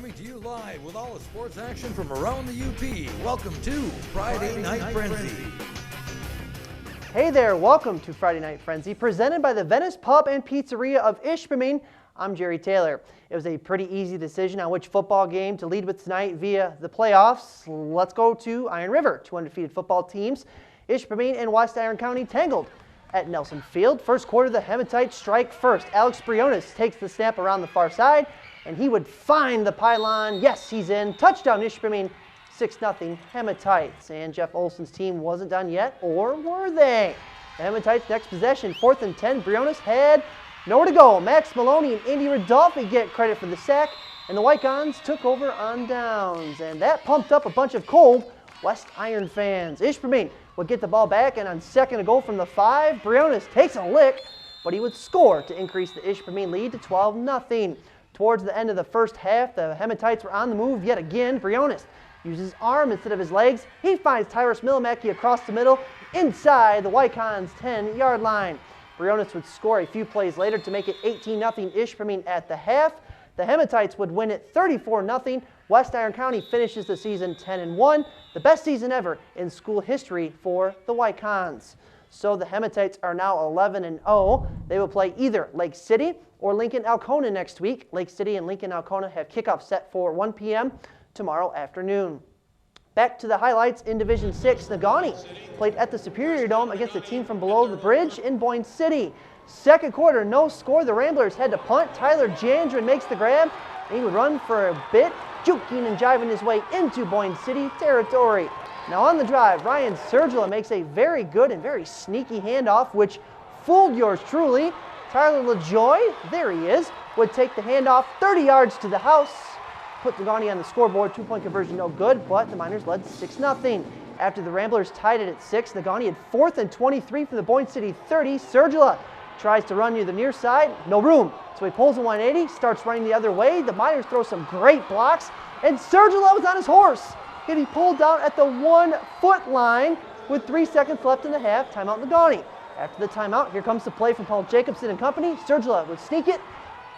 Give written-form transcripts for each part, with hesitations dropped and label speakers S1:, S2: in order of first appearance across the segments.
S1: Coming to you live with all the sports action from around the UP. Welcome to Friday Night Frenzy.
S2: Hey there, welcome to Friday Night Frenzy, presented by the Venice Pub and Pizzeria of Ishpeming. I'm Jerry Taylor. It was a pretty easy decision on which football game to lead with tonight via the playoffs. Let's go to Iron River. Two undefeated football teams, Ishpeming and West Iron County, tangled at Nelson Field. First quarter, the Hematites strike first. Alex Briones takes the snap around the far side, and he would find the pylon. Yes, he's in. Touchdown, Ishpeming, 6-0 Hematites. And Jeff Olson's team wasn't done yet, or were they? The Hematites' next possession, 4th and 10. Briones had nowhere to go. Max Maloney and Andy Rodolphe get credit for the sack, and the Wycons took over on downs. And that pumped up a bunch of cold West Iron fans. Ishpeming would get the ball back, and on 2nd and goal from the 5, Briones takes a lick, but he would score to increase the Ishpeming lead to 12-0. Towards the end of the first half, the Hematites were on the move yet again. Briones uses his arm instead of his legs. He finds Tyrus Millimaki across the middle inside the Wycons' 10-yard line. Briones would score a few plays later to make it 18-0 Ishpeming at the half. The Hematites would win it 34-0. West Iron County finishes the season 10-1, the best season ever in school history for the Wycons. So the Hematites are now 11-0. They will play either Lake City or Lincoln Alcona next week. Lake City and Lincoln Alcona have kickoff set for 1 p.m. tomorrow afternoon. Back to the highlights in Division 6, Negaunee played at the Superior Dome against a team from below the bridge in Boyne City. Second quarter, no score. The Ramblers had to punt. Tyler Jandrin makes the grab, and he would run for a bit, juking and jiving his way into Boyne City territory. Now on the drive, Ryan Sergila makes a very good and very sneaky handoff, which fooled yours truly. Tyler LaJoy, there he is, would take the handoff 30 yards to the house, put Negaunee on the scoreboard. 2-point conversion no good, but the Miners led 6-0. After the Ramblers tied it at 6, Negaunee had 4th and 23 from the Boyne City 30. Sergila tries to run near the near side, no room. So he pulls a 180, starts running the other way. The Miners throw some great blocks, and Sergila was on his horse. He'd be pulled down at the 1-foot line with 3 seconds left in the half. Timeout Negaunee. After the timeout, here comes the play from Paul Jacobson and company. Sergila would sneak it,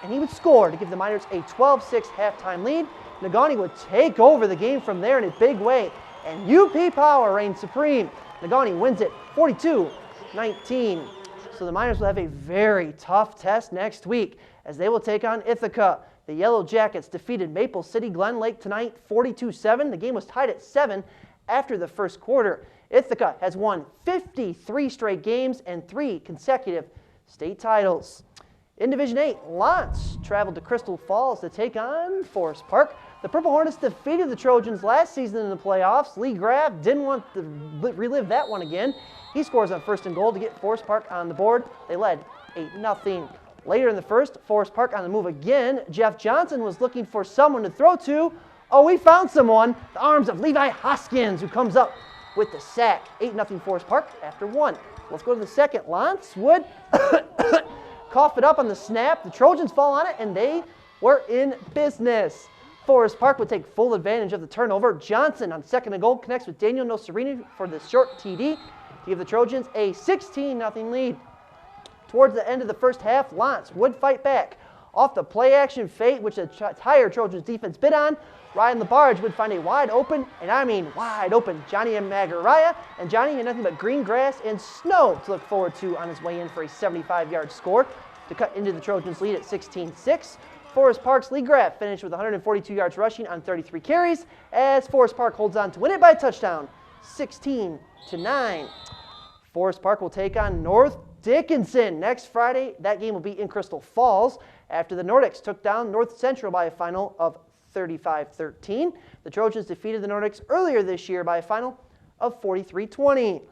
S2: and he would score to give the Miners a 12-6 halftime lead. Negaunee would take over the game from there in a big way, and UP Power reigned supreme. Negaunee wins it 42-19. So the Miners will have a very tough test next week as they will take on Ithaca. The Yellow Jackets defeated Maple City Glen Lake tonight 42-7. The game was tied at 7 after the first quarter. Ithaca has won 53 straight games and 3 consecutive state titles. In Division 8, L'Anse traveled to Crystal Falls to take on Forest Park. The Purple Hornets defeated the Trojans last season in the playoffs. Lee Graff didn't want to relive that one again. He scores on 1st and goal to get Forest Park on the board. They led 8-0. Later in the first, Forest Park on the move again. Jeff Johnson was looking for someone to throw to. Oh, we found someone. The arms of Levi Hoskins, who comes up with the sack. 8-0 Forest Park after 1. Let's go to the second. L'Anse would cough it up on the snap. The Trojans fall on it, and they were in business. Forest Park would take full advantage of the turnover. Johnson on 2nd and goal connects with Daniel Nocerini for the short TD to give the Trojans a 16-0 lead. Towards the end of the first half, L'Anse would fight back. Off the play-action fake, which the entire Trojans defense bid on, Ryan LaBarge would find a wide open, and I mean wide open, Johnny Magaraya, and Johnny had nothing but green grass and snow to look forward to on his way in for a 75-yard score to cut into the Trojans' lead at 16-6. Forest Park's Lee Graff finished with 142 yards rushing on 33 carries as Forest Park holds on to win it by a touchdown, 16-9. Forest Park will take on North Dickinson next Friday. That game will be in Crystal Falls after the Nordics took down North Central by a final of 35-13. The Trojans defeated the Nordics earlier this year by a final of 43-20.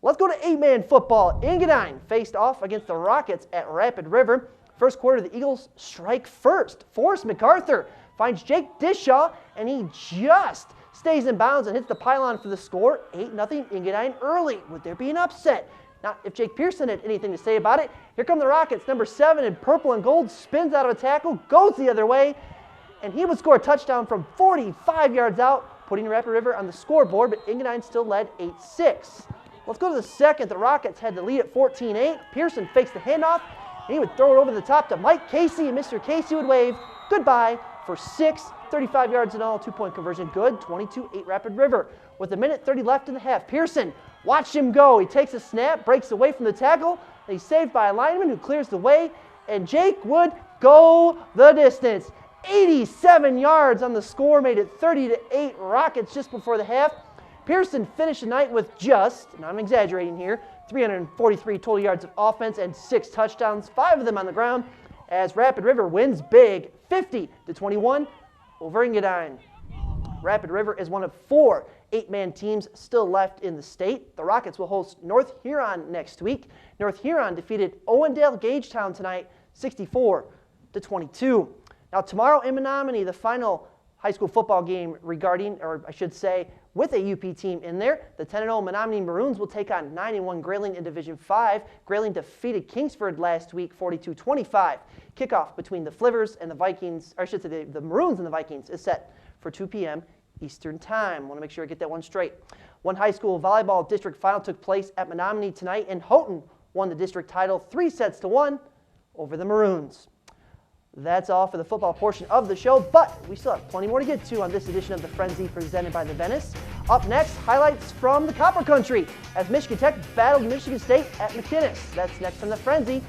S2: Let's go to 8-man football. Engadine faced off against the Rockets at Rapid River. First quarter, the Eagles strike first. Forrest MacArthur finds Jake Dishaw, and he just stays in bounds and hits the pylon for the score. 8-0 Engadine early. Would there be an upset? Not if Jake Pearson had anything to say about it. Here come the Rockets. Number 7 in purple and gold spins out of a tackle, goes the other way, and he would score a touchdown from 45 yards out, putting Rapid River on the scoreboard, but Engadine still led 8-6. Let's go to the second. The Rockets had the lead at 14-8. Pearson fakes the handoff, and he would throw it over the top to Mike Casey, and Mr. Casey would wave goodbye for 6 35 yards in all, 2-point conversion, good. 22-8 Rapid River. With 1:30 left in the half, Pearson, watch him go. He takes a snap, breaks away from the tackle, and he's saved by a lineman who clears the way, and Jake would go the distance. 87 yards on the score, made it 30-8 Rockets just before the half. Pearson finished the night with just, and I'm exaggerating here, 343 total yards of offense and 6 touchdowns, 5 of them on the ground, as Rapid River wins big, 50-21 over Engadine. Rapid River is one of 4 8-man teams still left in the state. The Rockets will host North Huron next week. North Huron defeated Owendale Gagetown tonight, 64-22. Now tomorrow in Menominee, the final high school football game regarding, or I should say, with a UP team in there. The 10-0 Menominee Maroons will take on 9-1 Grayling in Division 5. Grayling defeated Kingsford last week, 42-25. Kickoff between the Flivers and the Vikings, or I should say the Maroons and the Vikings, is set for 2 p.m. Eastern Time. Want to make sure I get that one straight. One high school volleyball district final took place at Menominee tonight, and Houghton won the district title 3-1 over the Maroons. That's all for the football portion of the show, but we still have plenty more to get to on this edition of the Frenzy presented by the Venice. Up next, highlights from the Copper Country as Michigan Tech battled Michigan State at McInnes. That's next on the Frenzy.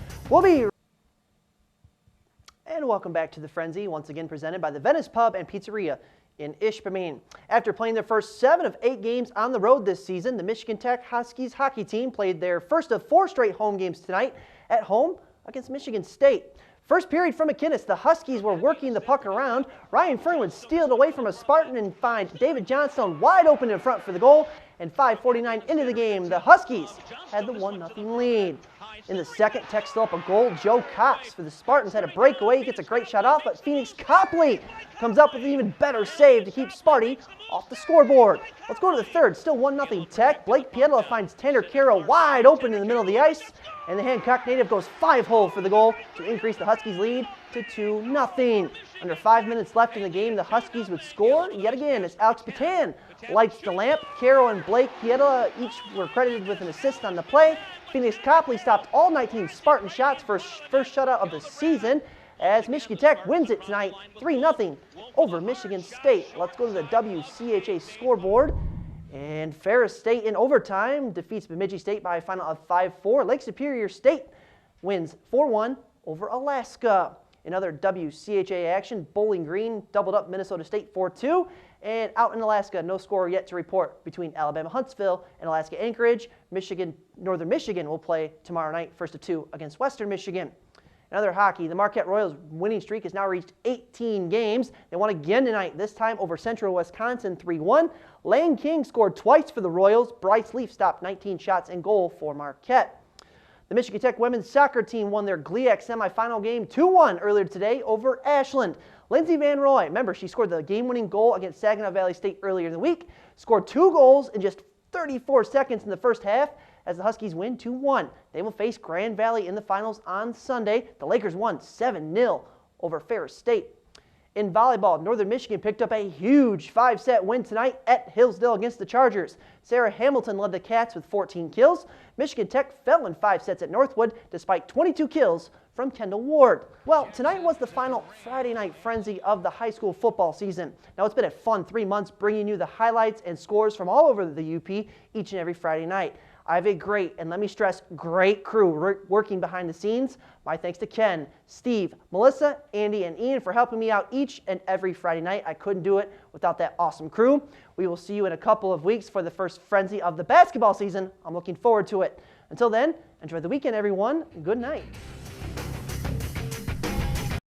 S2: And welcome back to the Frenzy, once again presented by the Venice Pub and Pizzeria in Ishpeming. After playing their first 7 of 8 games on the road this season, the Michigan Tech Huskies hockey team played their first of 4 straight home games tonight at home against Michigan State. First period from McInnes, the Huskies were working the puck around. Ryan Fernwood stealed away from a Spartan and find David Johnstone wide open in front for the goal. And 5:49 into the game, the Huskies had the 1-0 lead. In the second, Tech stole up a goal. Joe Cox for the Spartans had a breakaway. He gets a great shot off, but Phoenix Copley comes up with an even better save to keep Sparty off the scoreboard. Let's go to the third. Still 1-0 Tech. Blake Pietla finds Tanner Carroll wide open in the middle of the ice, and the Hancock native goes 5-hole for the goal to increase the Huskies' lead to 2-0. Under 5 minutes left in the game, the Huskies would score yet again as Alex Patan lights the lamp. Carroll and Blake Pietla each were credited with an assist on the play. Phoenix Copley stopped all 19 Spartan shots for first shutout of the season as Michigan Tech wins it tonight 3-0 over Michigan State. Let's go to the WCHA scoreboard. And Ferris State in overtime defeats Bemidji State by a final of 5-4. Lake Superior State wins 4-1 over Alaska. In other WCHA action, Bowling Green doubled up Minnesota State 4-2. And out in Alaska, no score yet to report between Alabama Huntsville and Alaska Anchorage. Northern Michigan will play tomorrow night, first of 2 against Western Michigan. In other hockey, the Marquette Royals winning streak has now reached 18 games. They won again tonight, this time over Central Wisconsin 3-1. Lane King scored twice for the Royals. Bryce Leaf stopped 19 shots and goal for Marquette. The Michigan Tech women's soccer team won their GLIAC semifinal game 2-1 earlier today over Ashland. Lindsey Van Roy, remember, she scored the game-winning goal against Saginaw Valley State earlier in the week, scored 2 goals in just 34 seconds in the first half as the Huskies win 2-1. They will face Grand Valley in the finals on Sunday. The Lakers won 7-0 over Ferris State. In volleyball, Northern Michigan picked up a huge 5-set win tonight at Hillsdale against the Chargers. Sarah Hamilton led the Cats with 14 kills. Michigan Tech fell in 5 sets at Northwood despite 22 kills from Kendall Ward. Well, tonight was the final Friday night frenzy of the high school football season. Now, it's been a fun 3 months bringing you the highlights and scores from all over the UP each and every Friday night. I have a great, and let me stress, great crew working behind the scenes. My thanks to Ken, Steve, Melissa, Andy, and Ian for helping me out each and every Friday night. I couldn't do it without that awesome crew. We will see you in a couple of weeks for the first frenzy of the basketball season. I'm looking forward to it. Until then, enjoy the weekend, everyone. Good night.